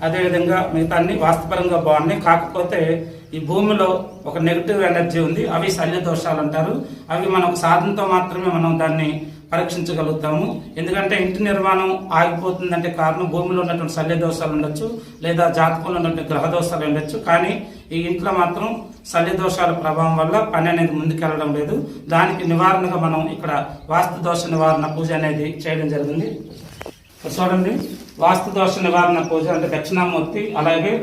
అదేవిధంగా మిగతా అన్ని వాస్తుపరంగా బాగున్నాయి. కాకపోతే ఈ భూమిలో ఒక నెగిటివ్ ఎనర్జీ ఉంది, అవి శల్య దోషాలు అంటారు. అవి మనం సాధనతో మాత్రమే మనం దాన్ని పరీక్షించగలుగుతాము. ఎందుకంటే ఇంటి నిర్మాణం ఆగిపోతుందంటే కారణం భూమిలో ఉన్నటువంటి శల్య దోషాలు ఉండొచ్చు, లేదా జాతకంలో ఉన్నటువంటి గ్రహ దోషాలు ఉండొచ్చు. కానీ ఈ ఇంట్లో మాత్రం శల్య దోషాల ప్రభావం వల్ల పని అనేది ముందుకెళ్ళడం లేదు. దానికి నివారణగా మనం ఇక్కడ వాస్తు దోష నివారణ పూజ అనేది చేయడం జరిగింది. చూడండి, వాస్తు దోష నివారణ పూజ అంటే దక్షిణామూర్తి, అలాగే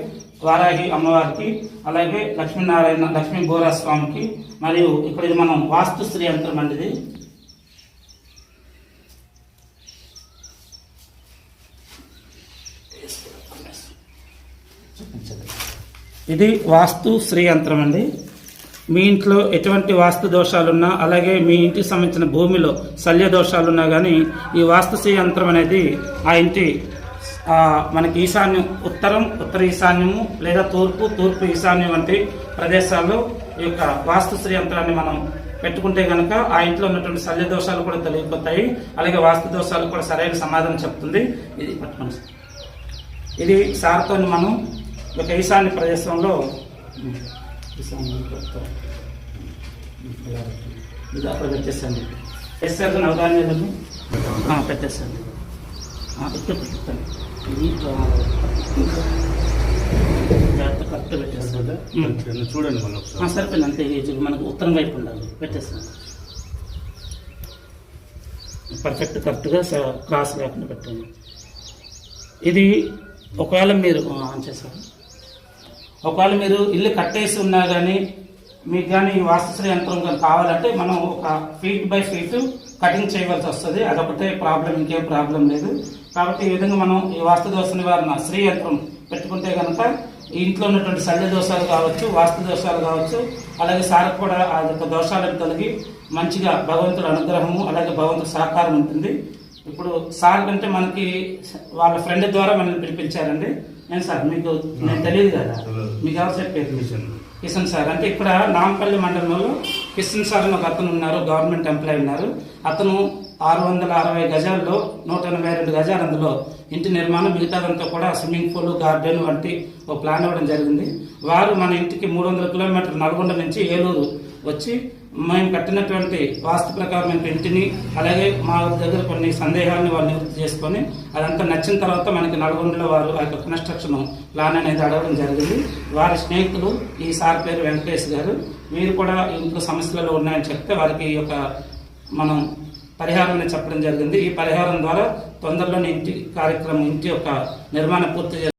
వారాహి అమ్మవారికి, అలాగే లక్ష్మీనారాయణ లక్ష్మీ గోరాస్వామికి, మరియు ఇక్కడ ఇది మనం వాస్తు శ్రీ యంత్రం అండి. ఇది వాస్తు శ్రీ యంత్రం అండి. మీ ఇంట్లో ఎటువంటి వాస్తు దోషాలున్నా, అలాగే మీ ఇంటికి సంబంధించిన భూమిలో శల్య దోషాలున్నా కానీ ఈ వాస్తు శ్రీ యంత్రం అనేది ఆ ఇంటి మనకి ఈశాన్యం, ఉత్తర ఈశాన్యము లేదా తూర్పు ఈశాన్యం వంటి ప్రదేశాల్లో ఈ యొక్క వాస్తు శ్రీ యంత్రాన్ని మనం పెట్టుకుంటే కనుక ఆ ఇంట్లో ఉన్నటువంటి శల్య దోషాలు కూడా తొలగిపోతాయి. అలాగే వాస్తు దోషాలు కూడా సరైన సమాధానం చెప్తుంది. ఇది పట్టుకోండి. ఇది సార్తో మనం ఒక ఈశాన్య ప్రదేశంలో ఇది అక్కడ పెట్టేసండి. పెట్టేసారు నవధాన్యాలను పెట్టేసండి. కరెక్ట్ పెట్టేస్తాడు. చూడండి సరిపోయింది అంతే. మనకు ఉత్తరం వైపు ఉండాలి. పెట్టేస్తాను పర్ఫెక్ట్ కరెక్ట్గా క్రాస్ లేకుండా పెట్టండి. ఇది ఒకవేళ మీరు చేశారు, ఒకవేళ మీరు ఇల్లు కట్టేసి ఉన్నా కానీ మీకు కానీ ఈ వాస్తుశ్రీ యంత్రం కానీ కావాలంటే మనం ఒక ఫీట్ బై ఫీట్ కటింగ్ చేయవలసి వస్తుంది. అదొకటే ప్రాబ్లం, ఇంకేం ప్రాబ్లం లేదు. కాబట్టి ఈ విధంగా మనం ఈ వాస్తు దోష నివారణ శ్రీ యంత్రం పెట్టుకుంటే కనుక ఈ ఇంట్లో ఉన్నటువంటి శల్య దోషాలు కావచ్చు, వాస్తు దోషాలు కావచ్చు, అలాగే సార్కు కూడా ఆ యొక్క దోషాలను తొలగి మంచిగా భగవంతుడి అనుగ్రహము, అలాగే భగవంతుడి సహకారం ఉంటుంది. ఇప్పుడు సార్ కంటే మనకి వాళ్ళ ఫ్రెండ్ ద్వారా మనల్ని పిలిపించారండి. నేను సార్ నేను తెలియదు కదా, మీకు ఎవరు చెప్పారు? కిషన్ సార్ అంటే ఇక్కడ నాంపల్లి మండలంలో కిషన్ సార్ అని ఒక అతను ఉన్నారు, గవర్నమెంట్ ఎంప్లాయీ ఉన్నారు. అతను 660 గజాల్లో 182 గజాలు అందులో ఇంటి నిర్మాణం, మిగతాదంతా కూడా స్విమ్మింగ్ పూల్, గార్డెన్ వంటి ఒక ప్లాన్ ఇవ్వడం జరిగింది. వారు మన ఇంటికి 300 కిలోమీటర్లు నల్గొండ నుంచి ఏలూరు వచ్చి మేము కట్టినటువంటి వాస్తు ప్రకారం ఇంటిని, అలాగే మా దగ్గర కొన్ని సందేహాలను వాళ్ళు నివృత్తి చేసుకొని అదంతా నచ్చిన తర్వాత మనకి నల్గొండలో వారు ఆ యొక్క కన్స్ట్రక్షన్ ప్లాన్ అనేది అడగడం జరిగింది. వారి స్నేహితులు ఈ సార్ పేరు వెంకటేష్ గారు. వీరు కూడా ఇంట్లో సమస్యలలో ఉన్నాయని చెప్తే వారికి ఈ యొక్క మనం పరిహారాన్ని చెప్పడం జరిగింది. ఈ పరిహారం ద్వారా తొందరలోనే ఇంటి యొక్క నిర్మాణం పూర్తి